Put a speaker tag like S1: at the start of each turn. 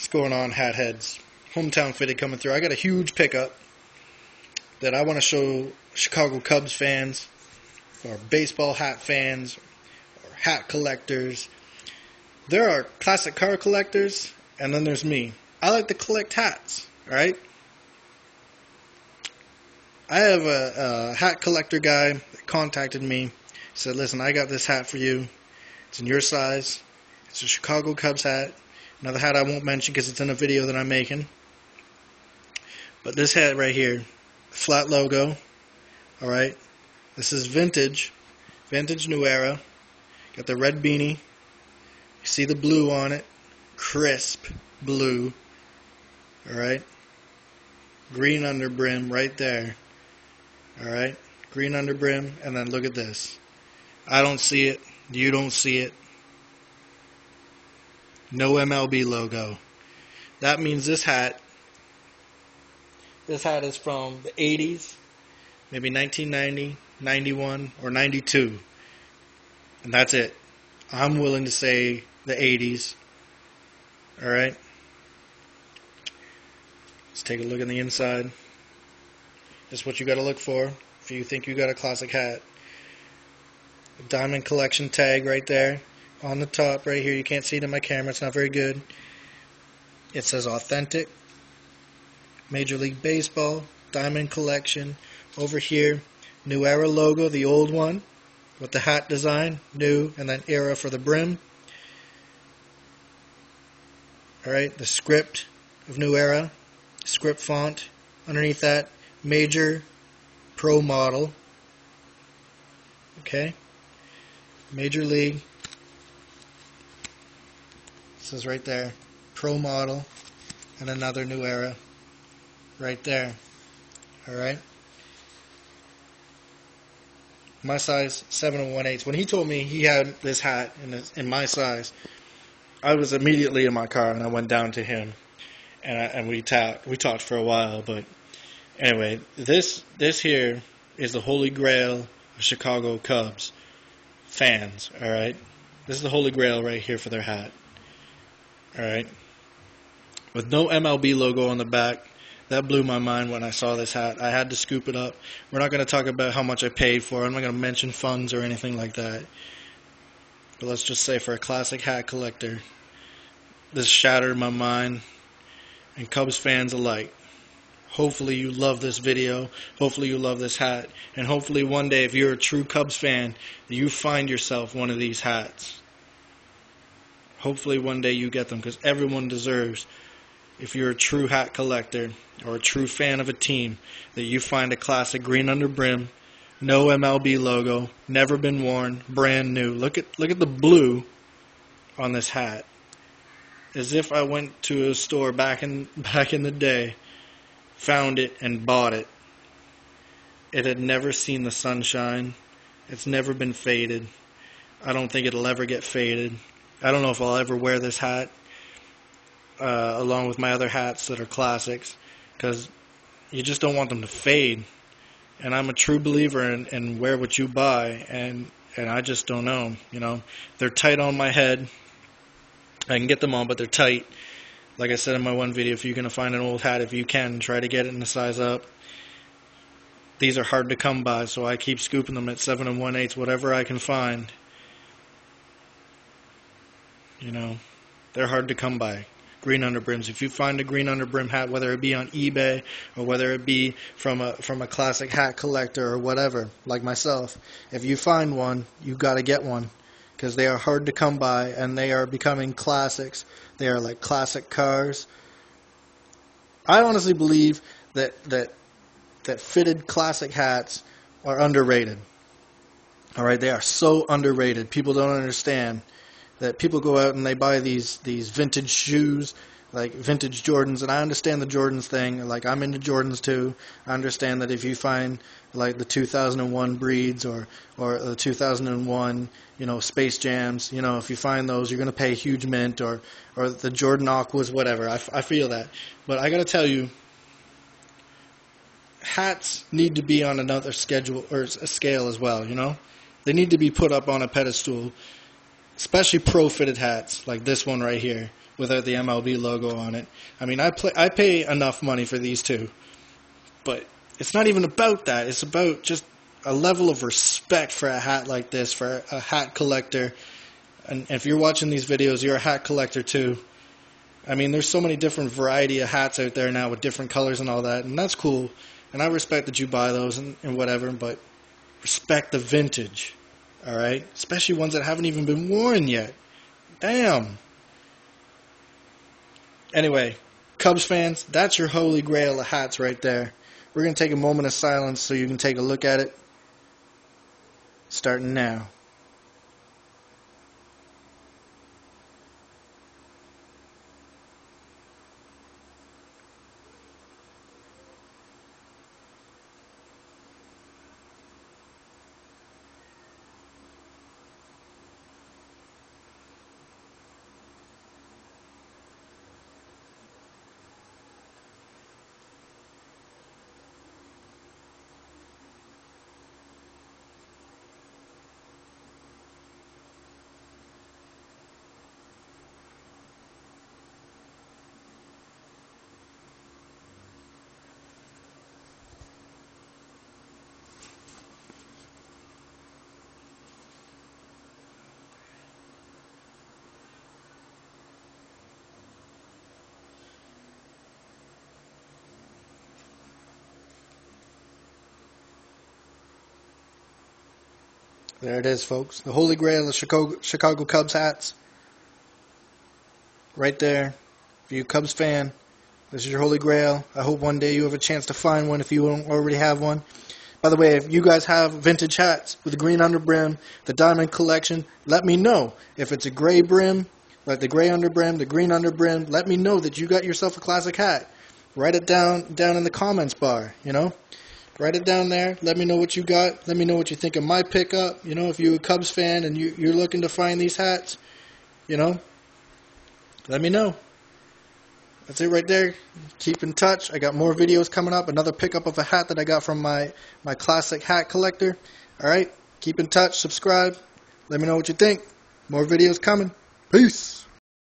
S1: What's going on, hat heads? Hometown Fitted coming through. I got a huge pickup that I want to show Chicago Cubs fans, or baseball hat fans, or hat collectors. There are classic car collectors, and then there's me. I like to collect hats, alright? I have a hat collector guy that contacted me. He said, listen, I got this hat for you. It's in your size. It's a Chicago Cubs hat. Another hat I won't mention because it's in a video that I'm making. But this hat right here, flat logo, alright? This is vintage New Era. Got the red beanie. You see the blue on it. Crisp blue. Alright? Green under brim right there. Alright? Green under brim. And then look at this. I don't see it. You don't see it. No MLB logo. That means this hat is from the 80s, maybe 1990, 91, or 92. And that's it. I'm willing to say the 80s. Alright? Let's take a look on the inside. That's what you got to look for if you think you got a classic hat. A diamond collection tag right there. On the top right here, you can't see it in my camera, it's not very good. It says authentic, Major League Baseball, Diamond Collection. Over here, New Era logo, the old one, with the hat design, new, and then era for the brim. Alright, the script of New Era, script font. Underneath that, Major Pro Model. Okay, Major League. This is right there, Pro Model, and another New Era, right there. Alright? My size, 7 1/8. When he told me he had this hat in my size, I was immediately in my car and I went down to him, and we talked for a while. But anyway, this here is the holy grail of Chicago Cubs fans. Alright? This is the holy grail right here for their hat. Alright, with no MLB logo on the back. That blew my mind when I saw this hat. I had to scoop it up. We're not going to talk about how much I paid for it. I'm not going to mention funds or anything like that. But let's just say for a classic hat collector, this shattered my mind, and Cubs fans alike. Hopefully you love this video, hopefully you love this hat, and hopefully one day if you're a true Cubs fan, you find yourself one of these hats. Hopefully one day you get them, because everyone deserves, if you're a true hat collector or a true fan of a team, that you find a classic green under brim, no MLB logo, never been worn, brand new. Look at the blue on this hat. As if I went to a store back in the day, found it and bought it. It had never seen the sunshine. It's never been faded. I don't think it'll ever get faded. I don't know if I'll ever wear this hat along with my other hats that are classics, because you just don't want them to fade. And I'm a true believer in wear what you buy, and I just don't know. You know, they're tight on my head. I can get them on, but they're tight. Like I said in my one video, if you're going to find an old hat, if you can, try to get it in a size up. These are hard to come by, so I keep scooping them at 7 1/8, whatever I can find. You know, they're hard to come by. Green underbrims. If you find a green underbrim hat, whether it be on eBay or whether it be from a classic hat collector or whatever, like myself, if you find one, you got to get one, because they are hard to come by and they are becoming classics. They are like classic cars. I honestly believe that fitted classic hats are underrated. All right, they are so underrated. People don't understand that people go out and they buy these vintage shoes, like vintage Jordans, and I understand the Jordans thing. Like, I'm into Jordans too. I understand that if you find like the 2001 breeds or the 2001, you know, Space Jams, you know, if you find those, you're going to pay huge mint, or the Jordan Aquas, whatever. I feel that. But I got to tell you, hats need to be on another schedule or a scale as well, you know? They need to be put up on a pedestal, especially pro-fitted hats like this one right here. without the MLB logo on it. I mean, I pay enough money for these two, but it's not even about that. It's about just a level of respect for a hat like this, for a hat collector. And if you're watching these videos, you're a hat collector too. I mean, there's so many different variety of hats out there now with different colors and all that, and that's cool. And I respect that you buy those and whatever, but respect the vintage, all right? Especially ones that haven't even been worn yet. Damn. Anyway, Cubs fans, that's your holy grail of hats right there. We're going to take a moment of silence so you can take a look at it. Starting now. There it is, folks. The holy grail of Chicago Cubs hats. Right there. For you Cubs fan, this is your holy grail. I hope one day you have a chance to find one if you don't already have one. By the way, if you guys have vintage hats with the green underbrim, the diamond collection, let me know. If it's a gray brim, like the gray underbrim, the green underbrim, let me know that you got yourself a classic hat. Write it down in the comments bar, you know. Write it down there. Let me know what you got. Let me know what you think of my pickup. You know, if you're a Cubs fan and you're looking to find these hats, you know, let me know. That's it right there. Keep in touch. I got more videos coming up. Another pickup of a hat that I got from my classic hat collector. All right. Keep in touch. Subscribe. Let me know what you think. More videos coming. Peace.